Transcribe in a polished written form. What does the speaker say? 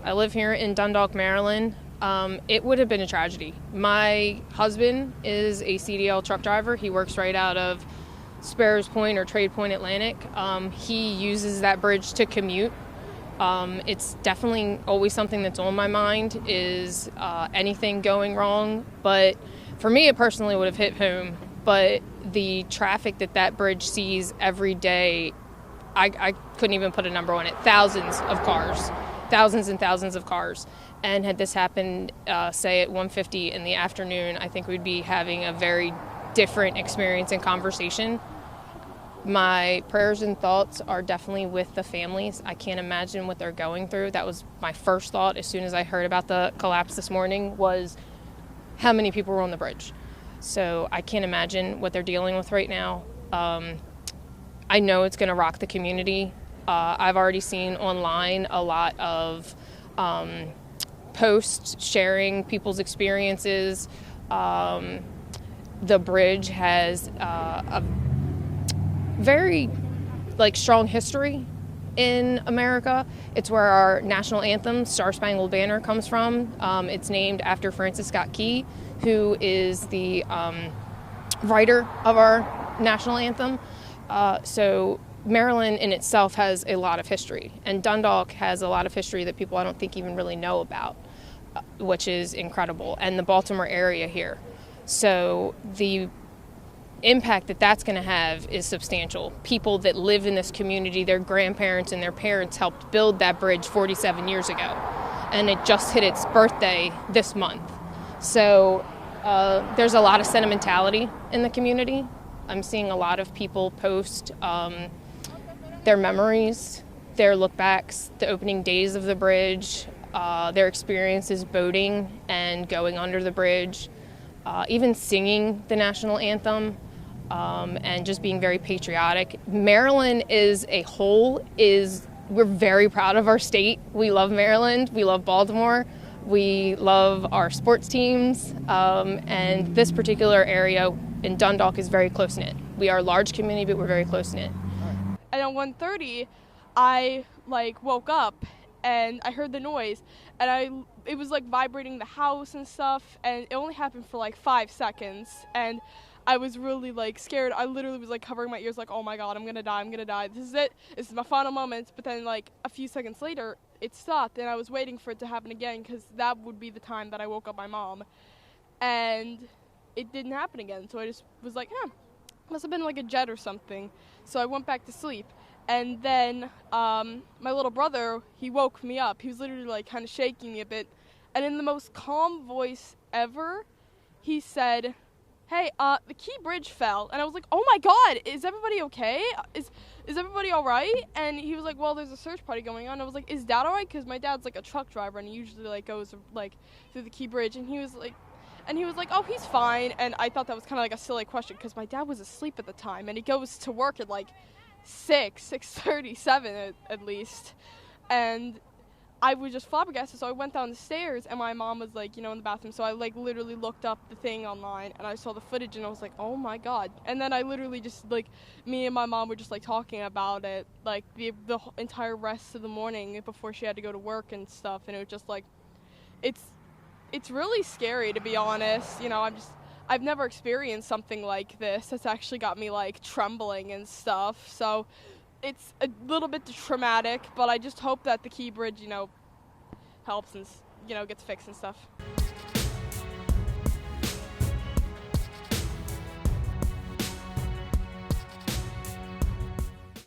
I live here in Dundalk, Maryland. It would have been a tragedy. My husband is a CDL truck driver. He works right out of Sparrows Point or Trade Point Atlantic. He uses that bridge to commute. It's definitely always something that's on my mind is anything going wrong. But for me, it personally would have hit home. But the traffic that bridge sees every day, I couldn't even put a number on it. Thousands of cars, thousands and thousands of cars. And had this happened, say at 1:50 in the afternoon, I think we'd be having a very different experience and conversation. My prayers and thoughts are definitely with the families. I can't imagine what they're going through. That was my first thought as soon as I heard about the collapse this morning was how many people were on the bridge. So I can't imagine what they're dealing with right now. I know it's going to rock the community. I've already seen online a lot of posts sharing people's experiences. The bridge has a very strong history in America. It's where our national anthem, Star Spangled Banner, comes from. It's named after Francis Scott Key, who is the writer of our national anthem. So Maryland in itself has a lot of history, and Dundalk has a lot of history that people I don't think even really know about, which is incredible, and the Baltimore area here. So the impact that's going to have is substantial. People that live in this community, their grandparents and their parents helped build that bridge 47 years ago, and it just hit its birthday this month. So there's a lot of sentimentality in the community. I'm seeing a lot of people post their memories, their look-backs, the opening days of the bridge, their experiences boating and going under the bridge, even singing the national anthem, and just being very patriotic. Maryland as a whole we're very proud of our state. We love Maryland. We love Baltimore. We love our sports teams. And this particular area in Dundalk is very close-knit. We are a large community, but we're very close-knit. And at 1:30, I woke up and I heard the noise, and it was vibrating the house and stuff, and it only happened for 5 seconds, and I was really scared. I literally was covering my ears oh my God, I'm gonna die, this is it, this is my final moments. But then a few seconds later it stopped, and I was waiting for it to happen again because that would be the time that I woke up my mom, and it didn't happen again. So I just was must have been a jet or something. So I went back to sleep. And then my little brother, he woke me up. He was literally kind of shaking me a bit. And in the most calm voice ever, he said, "Hey, the Key Bridge fell." And I was like, "Oh my God, is everybody okay? Is everybody all right?" And he was like, "Well, there's a search party going on." I was like, "Is Dad all right?" Because my dad's a truck driver, and he usually goes through the Key Bridge. And he was like, "Oh, he's fine." And I thought that was kind of a silly question because my dad was asleep at the time, and he goes to work at 6:37 at least. And I was just flabbergasted, so I went down the stairs, and my mom was in the bathroom. So I literally looked up the thing online, and I saw the footage, and I was like, "Oh my God." And then I literally just me and my mom were just talking about it the entire rest of the morning before she had to go to work and stuff. And it was just it's really scary, to be honest. I've never experienced something like this. It's actually got me trembling and stuff. So it's a little bit traumatic, but I just hope that the Key Bridge, helps and, gets fixed and stuff.